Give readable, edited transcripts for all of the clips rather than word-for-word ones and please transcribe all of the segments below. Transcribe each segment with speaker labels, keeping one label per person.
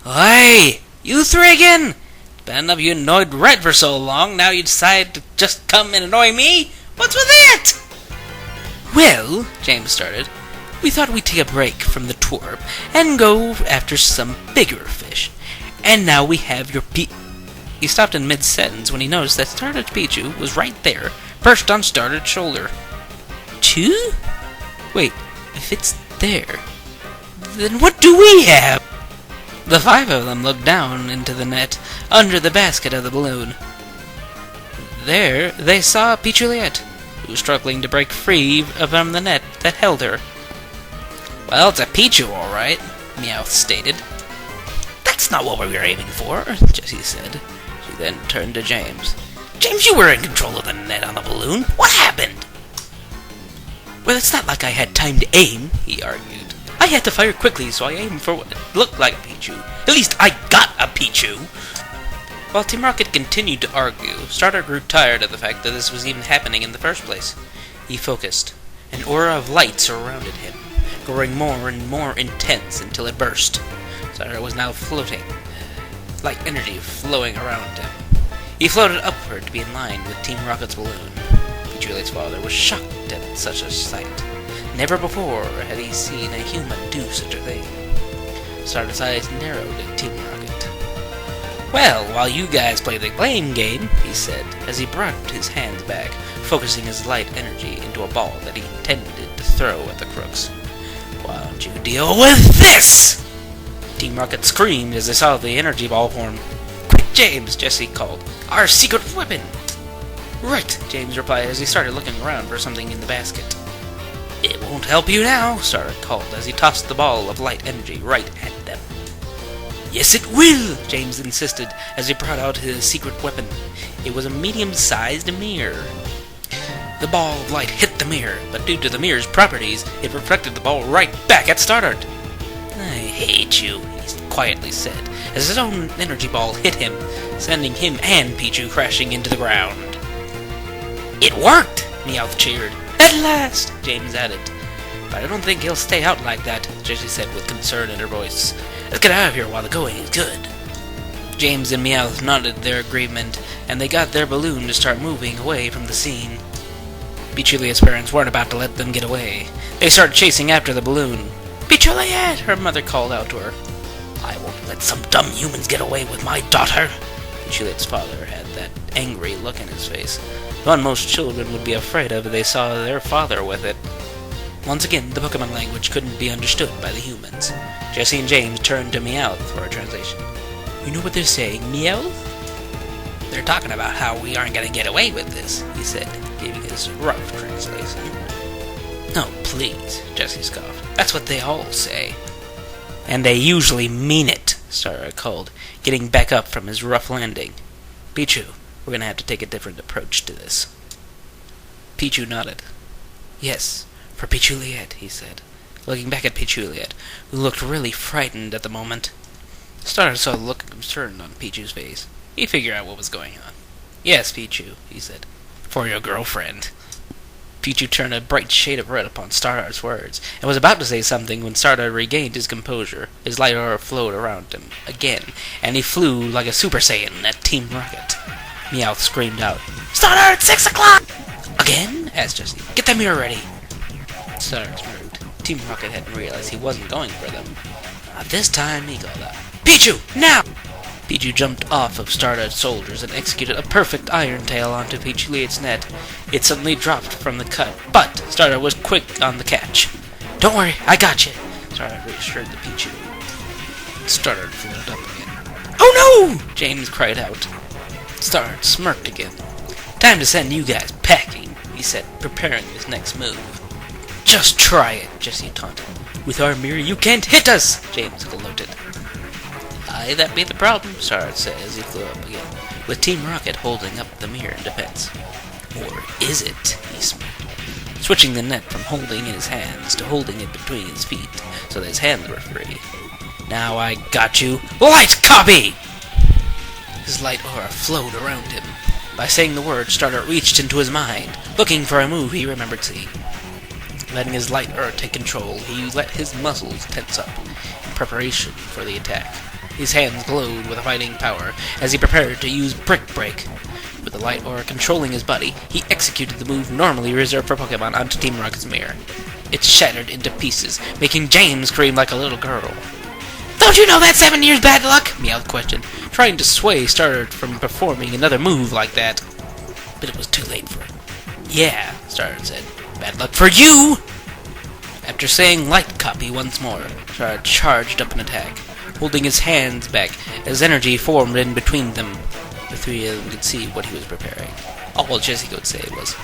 Speaker 1: Hey! You three again? It's bad enough you annoyed Red for so long, now you decide to just come and annoy me? What's with that? Well, James started, we thought we'd take a break from the tour and go after some bigger fish. And now we have your He stopped in mid-sentence when he noticed that Stardart's Pichu was right there, perched on Stardart's shoulder. Chew? Wait, if it's there, then what do we have? The five of them looked down into the net, under the basket of the balloon. There, they saw Pichu, who was struggling to break free from the net that held her. Well, it's a Pichu, all right, Meowth stated. That's not what we were aiming for, Jessie said. She then turned to James. James, you were in control of the net on the balloon. What happened? Well, it's not like I had time to aim, he argued. I had to fire quickly, so I aimed for what looked like a Pichu. At least I got a Pichu! While Team Rocket continued to argue, Stardart grew tired of the fact that this was even happening in the first place. He focused. An aura of light surrounded him, growing more and more intense until it burst. Stardart was now floating, like energy flowing around him. He floated upward to be in line with Team Rocket's balloon. Pichu's father was shocked at such a sight. Never before had he seen a human do such a thing. Stardart's eyes narrowed at Team Rocket. Well, while you guys play the blame game, he said, as he brought his hands back, focusing his light energy into a ball that he intended to throw at the crooks. Why don't you deal with this? Team Rocket screamed as they saw the energy ball form. Quick, James, Jessie called. Our secret weapon! Right, James replied as he started looking around for something in the basket. It won't help you now, Stardart called as he tossed the ball of light energy right at them. Yes, it will, James insisted as he brought out his secret weapon. It was a medium-sized mirror. The ball of light hit the mirror, but due to the mirror's properties, it reflected the ball right back at Stardart. I hate you, he quietly said, as his own energy ball hit him, sending him and Pichu crashing into the ground. It worked, Meowth cheered. At last, James added. But I don't think he'll stay out like that, Jessie said with concern in her voice. Let's get out of here while the going is good. James and Meowth nodded their agreement, and they got their balloon to start moving away from the scene. Pichu's parents weren't about to let them get away. They started chasing after the balloon. Pichu, her mother called out to her. I won't let some dumb humans get away with my daughter. Pichu's father had that angry look in his face. The one most children would be afraid of if they saw their father with it. Once again, the Pokemon language couldn't be understood by the humans. Jessie and James turned to Meowth for a translation. You know what they're saying, Meowth? They're talking about how we aren't going to get away with this, he said, giving his rough translation. No, please, Jessie scoffed. That's what they all say. And they usually mean it, Stardart called, getting back up from his rough landing. Pichu, we're going to have to take a different approach to this. Pichu nodded. Yes, for Pichu, he said, looking back at Pichu, who looked really frightened at the moment. Stardart saw the look of concern on Pichu's face. He figured out what was going on. Yes, Pichu, he said, for your girlfriend. Pichu turned a bright shade of red upon Stardart's words, and was about to say something when Stardart regained his composure. His light aura flowed around him again, and he flew like a Super Saiyan at Team Rocket. Meowth screamed out, Stardart, 6 o'clock! Again? Asked Jessie. Get the mirror ready. Stardart moved. Team Rocket hadn't realized he wasn't going for them. This time, he called out, Pichu, now! Pichu jumped off of Stardart's shoulders and executed a perfect iron tail onto Pichu's net. It suddenly dropped from the cut, but Stardart was quick on the catch. Don't worry, I got you, Stardart reassured the Pichu. Stardart floated up again. Oh no! James cried out. Stardart smirked again. Time to send you guys packing, he said, preparing his next move. Just try it, Jessie taunted. With our mirror you can't hit us, James gloated. Aye, that be the problem, Stardart said as he flew up again, with Team Rocket holding up the mirror in defense. Or is it? He smirked, switching the net from holding in his hands to holding it between his feet, so that his hands were free. Now I got you. Light copy! His light aura flowed around him. By saying the word, Stardart reached into his mind, looking for a move he remembered seeing. Letting his light aura take control, he let his muscles tense up in preparation for the attack. His hands glowed with fighting power as he prepared to use Brick Break. With the light aura controlling his body, he executed the move normally reserved for Pokemon onto Team Rocket's mirror. It shattered into pieces, making James scream like a little girl. "Don't you know that's 7 years bad luck?" meowed Question, trying to sway Stardart from performing another move like that. But it was too late for it. "Yeah," Stardart said. "Bad luck for you!" After saying light copy once more, Stardart charged up an attack, holding his hands back as energy formed in between them. The three of them could see what he was preparing. All Jesse could say was,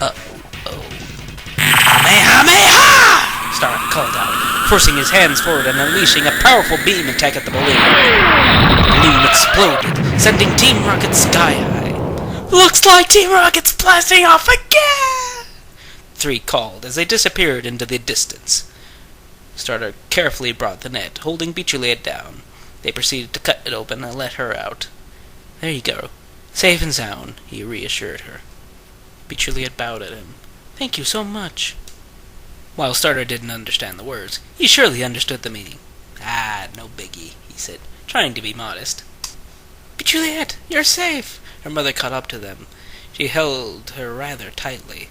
Speaker 1: "Uh-oh." "Kamehameha!" Stardart called out, forcing his hands forward and unleashing a powerful beam attack at the balloon. The balloon exploded, sending Team Rocket sky high. "Looks like Team Rocket's blasting off again!" Three called as they disappeared into the distance. Stardart carefully brought the net, holding Pichu down. They proceeded to cut it open and let her out. "There you go. Safe and sound," he reassured her. Pichu bowed at him. "Thank you so much." While Stardart didn't understand the words, he surely understood the meaning. "Ah, no biggie," he said, trying to be modest. "Pichu, you're safe." Her mother caught up to them. She held her rather tightly,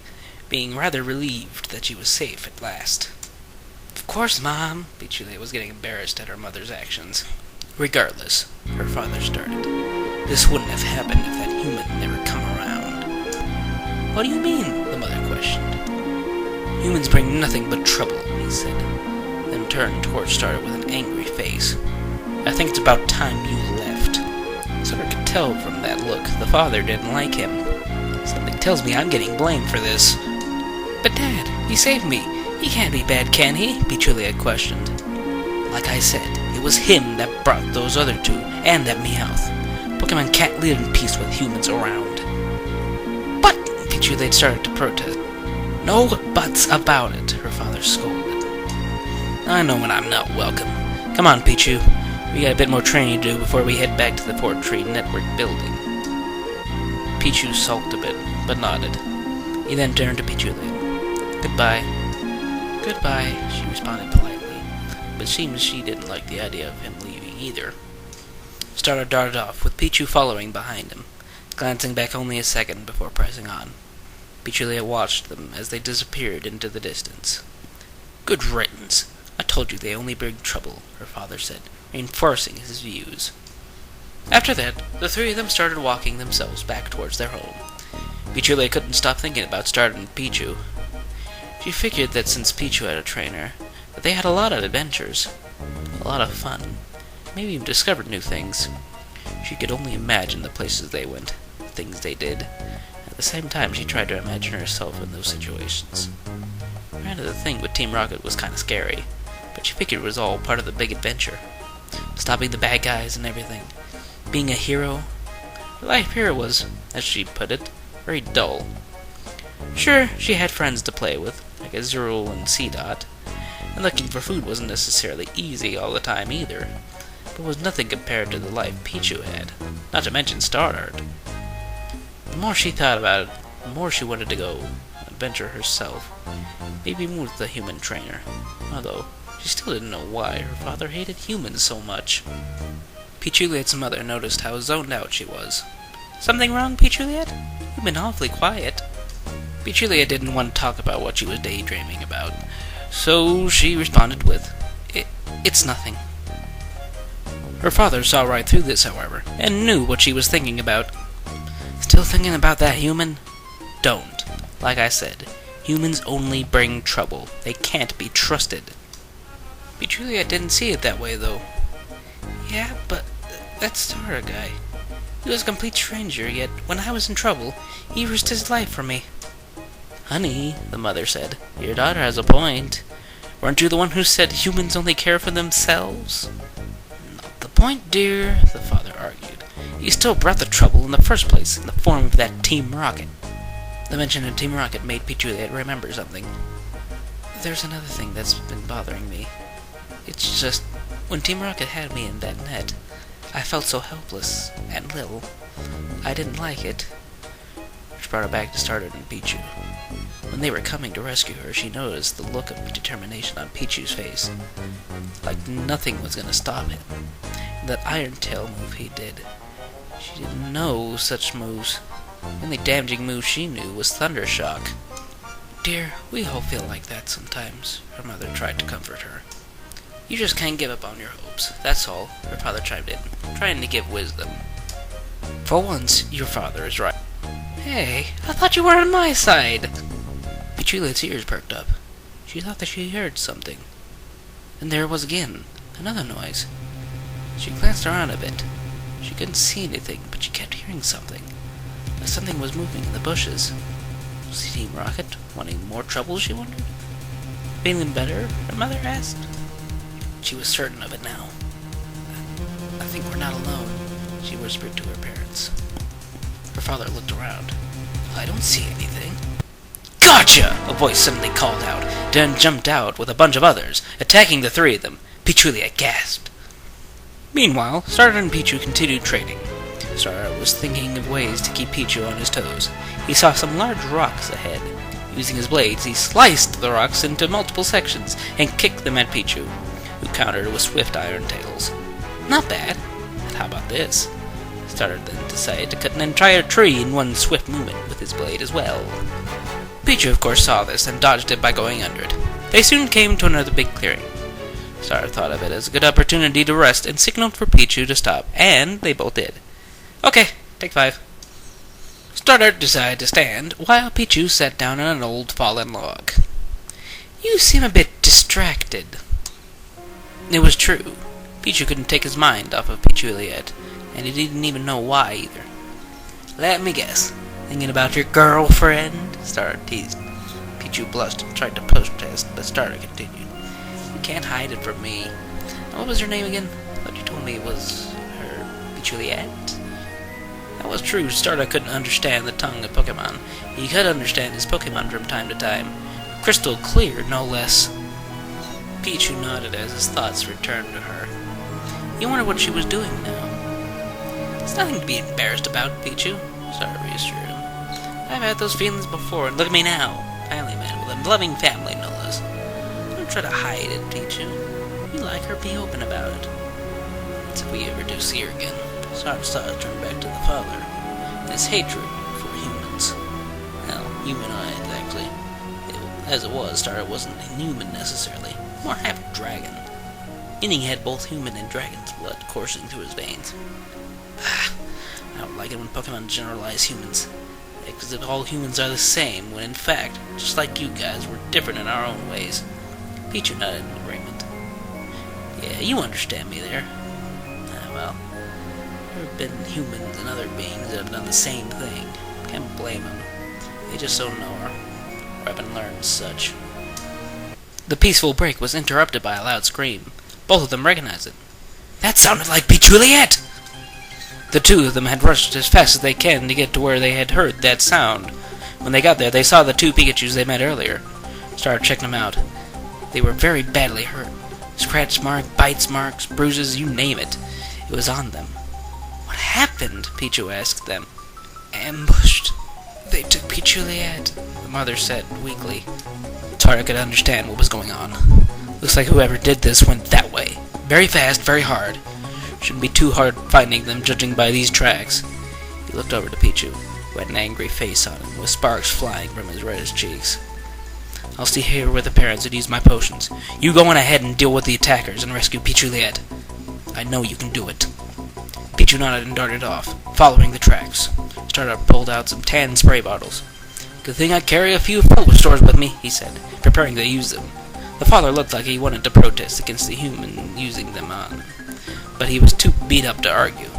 Speaker 1: being rather relieved that she was safe at last. "Of course, Mom." Pichu was getting embarrassed at her mother's actions. "Regardless," her father started, "this wouldn't have happened if that human never come around." "What do you mean?" the mother questioned. "Humans bring nothing but trouble," he said, then turned towards Stardart with an angry face. "I think it's about time you left." Stardart could tell from that look the father didn't like him. "Something tells me I'm getting blamed for this." "But Dad, he saved me. He can't be bad, can he?" Pichu had questioned. "Like I said, it was him that brought those other two, and that Meowth. Pokemon can't live in peace with humans around." "But," Pichu had started to protest. "No buts about it," her father scolded. "I know when I'm not welcome. Come on, Pichu. We got a bit more training to do before we head back to the Port Tree Network building." Pichu sulked a bit, but nodded. He then turned to Pichu. "Goodbye." "Goodbye," she responded politely, but seems she didn't like the idea of him leaving either. Stardart darted off, with Pichu following behind him, glancing back only a second before pressing on. Pichu watched them as they disappeared into the distance. "Good riddance. I told you they only bring trouble," her father said, reinforcing his views. After that, the three of them started walking themselves back towards their home. Pichu couldn't stop thinking about Stardart and Pichu. She figured that since Pichu had a trainer, that they had a lot of adventures, a lot of fun, maybe even discovered new things. She could only imagine the places they went, the things they did. At the same time, she tried to imagine herself in those situations. Granted, the thing with Team Rocket was kind of scary, but she figured it was all part of the big adventure. Stopping the bad guys and everything. Being a hero. Her life here was, as she put it, very dull. Sure, she had friends to play with, like Azurill and C-Dot, and looking for food wasn't necessarily easy all the time either, but was nothing compared to the life Pichu had, not to mention Stardart. The more she thought about it, the more she wanted to go adventure herself, maybe even with the human trainer, although she still didn't know why her father hated humans so much. Pichuliet's mother noticed how zoned out she was. "Something wrong, Pichuliet? You've been awfully quiet." Pichuliet didn't want to talk about what she was daydreaming about, so she responded with, It's nothing." Her father saw right through this, however, and knew what she was thinking about. "Still thinking about that human? Don't. Like I said, humans only bring trouble. They can't be trusted." Pichuliet didn't see it that way, though. "Yeah, but that Stardart guy. He was a complete stranger, yet when I was in trouble, he risked his life for me." "Honey," the mother said, "your daughter has a point. Weren't you the one who said humans only care for themselves?" "Not the point, dear," the father argued. "You still brought the trouble in the first place, in the form of that Team Rocket." The mention of Team Rocket made Pichu remember something. "There's another thing that's been bothering me. It's just, when Team Rocket had me in that net, I felt so helpless and little. I didn't like it." Which brought her back to Stardart and Pichu. When they were coming to rescue her, she noticed the look of determination on Pichu's face, like nothing was going to stop it. That Iron Tail move he did. She didn't know such moves. The only damaging move she knew was Thunder Shock. Dear, we all feel like that sometimes, her mother tried to comfort her. You just can't give up on your hopes, that's all, her father chimed in, trying to give wisdom. For once, your father is right. Hey, I thought you were on my side! Pichulia's ears perked up. She thought that she heard something. And there it was again, another noise. She glanced around a bit. She couldn't see anything, but she kept hearing something. Like something was moving in the bushes. Was it Team Rocket? Wanting more trouble, she wondered? Feeling better? Her mother asked. She was certain of it now. I think we're not alone, she whispered to her parents. Her father looked around. I don't see anything. Gotcha! A voice suddenly called out, then jumped out with a bunch of others, attacking the three of them. Pichulia gasped. Meanwhile, Stardart and Pichu continued trading. Stardart was thinking of ways to keep Pichu on his toes. He saw some large rocks ahead. Using his blades, he sliced the rocks into multiple sections and kicked them at Pichu, who countered with swift iron tails. Not bad. But how about this? Stardart then decided to cut an entire tree in one swift movement with his blade as well. Pichu, of course, saw this and dodged it by going under it. They soon came to another big clearing. Stardart thought of it as a good opportunity to rest and signaled for Pichu to stop, and they both did. Okay, take 5. Stardart decided to stand, while Pichu sat down on an old fallen log. You seem a bit distracted. It was true. Pichu couldn't take his mind off of Pichuliet, and he didn't even know why either. Let me guess. Thinking about your girlfriend? Stardart teased. Pichu blushed and tried to protest, but Stardart continued. You can't hide it from me. Now, what was her name again? I thought you told me it was her Pichuliet. That was true. Stardart couldn't understand the tongue of Pokemon. He could understand his Pokemon from time to time. Crystal clear, no less. Pichu nodded as his thoughts returned to her. He wondered what she was doing now. It's nothing to be embarrassed about, Pichu, Stardart reassured him. I've had those feelings before, and look at me now. Family man with a loving family, no less. Don't try to hide it, Pichu. You like her, be open about it. It's if we ever do see her again. Stardart turned back to the father, and his hatred for humans. Well, humanoids, actually. As it was, Stardart wasn't inhuman necessarily, more half-dragon. Meaning he had both human and dragon's blood coursing through his veins. I don't like it when Pokemon generalize humans, because all humans are the same, when in fact, just like you guys, we're different in our own ways. Pichu nodded in agreement. Yeah, you understand me there. Well, there have been humans and other beings that have done the same thing. Can't blame them. They just don't know her, or haven't learned such. The peaceful break was interrupted by a loud scream. Both of them recognized it. That sounded like Pichuliet! The two of them had rushed as fast as they can to get to where they had heard that sound. When they got there, they saw the two Pikachus they met earlier. Stardart checked them out. They were very badly hurt. Scratch marks, bites marks, bruises, you name it. It was on them. What happened? Pichu asked them. Ambushed. They took Pichuliet, the mother said weakly. Stardart could understand what was going on. Looks like whoever did this went that way. Very fast, very hard. Shouldn't be too hard finding them, judging by these tracks. He looked over to Pichu, who had an angry face on him, with sparks flying from his reddish cheeks. I'll stay here with the parents and use my potions. You go on ahead and deal with the attackers and rescue Pichuliet. I know you can do it. Pichu nodded and darted off, following the tracks. Stardart pulled out some tan spray bottles. Good thing I carry a few full stores with me, he said, preparing to use them. The father looked like he wanted to protest against the human using them on, but he was too beat up to argue.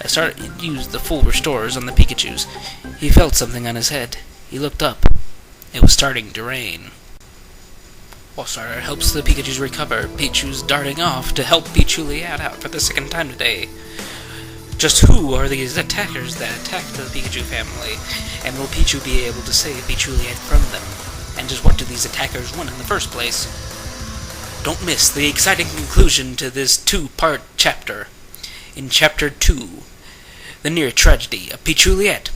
Speaker 1: As Stardart used the full restorers on the Pikachus, he felt something on his head. He looked up. It was starting to rain. While Stardart helps the Pikachus recover, Pichu's darting off to help Pichuliet out for the second time today. Just who are these attackers that attacked the Pikachu family, and will Pichu be able to save Pichuliet from them? And just what do these attackers want in the first place? Don't miss the exciting conclusion to this 2-part chapter. In Chapter 2, the near tragedy of Pichuliet.